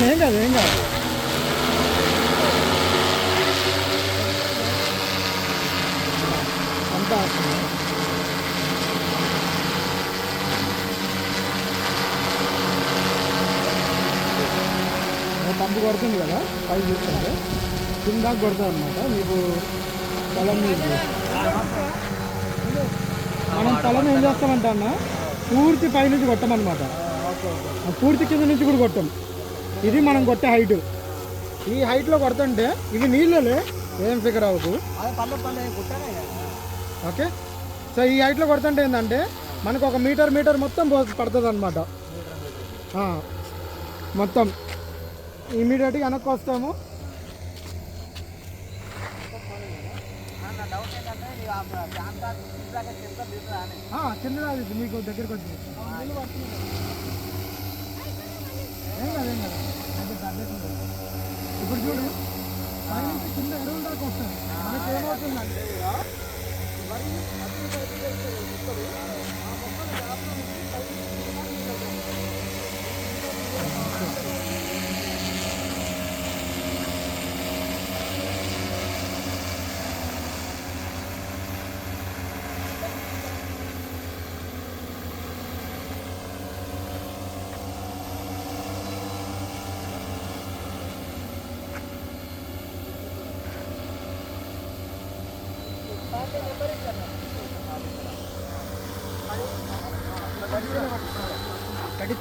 ఏం కాదు ఏం కాదు. అంతా పంపు కొడుతుంది కదా, పైకి చూస్తుంటే కింద కొడుతుంది అనమాట. మీకు పొలం మనం పొలం ఏం చేస్తామంటే అన్న, పూర్తి పైనుంచి కొట్టమన్నమాట. పూర్తి కింద నుంచి కూడా కొట్టాం. ఇది మనం కొట్టే హైటు. ఈ హైట్లో కొడుతుంటే ఇవి నీళ్ళలే, ఏం ఫిగర్ అవ్వకు. ఓకే. సో ఈ హైట్లో కొడుతుంటే ఏంటంటే మనకు ఒక మీటర్ మొత్తం పడుతుంది అనమాట. మొత్తం ఇమీడియట్గా వెనక్కి వస్తాము. కింద మీకు దగ్గరికి వచ్చి ఏం కదా ఇప్పుడు చూడు, కింద ఎరువులు దాకా వస్తుంది. మనకి ఏమవుతుందంటే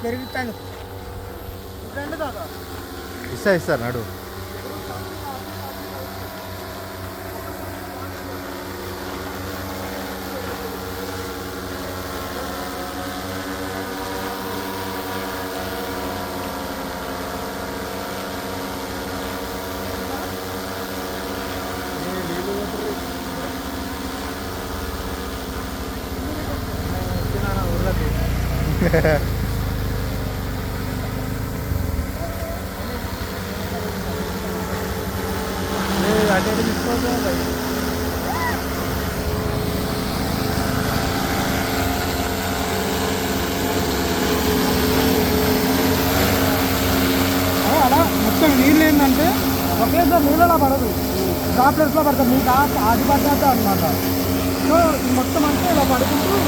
పెరుగుతాను ఇస్తారు నాడు. అటే తీసుకోవచ్చు. అలా మొత్తం నీళ్ళు ఏంటంటే ఒకేసారి నీళ్ళలా పడదు, డ్రాప్లెట్స్లో పడతాం. మీకు అది పడ్డాక అనమాట. సో మొత్తం అంటే ఇలా పడుకుంటూ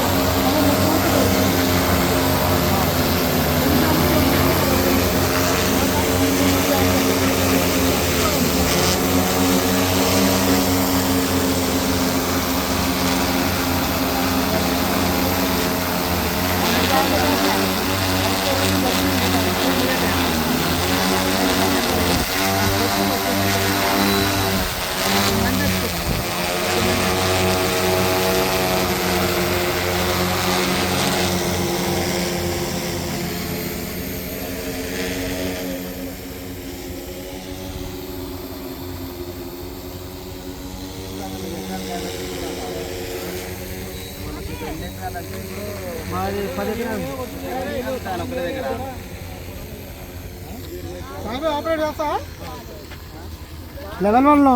మాది 10 ఎకరాలు. ఆపరేట్ చేస్తా లెవెల్ 1లో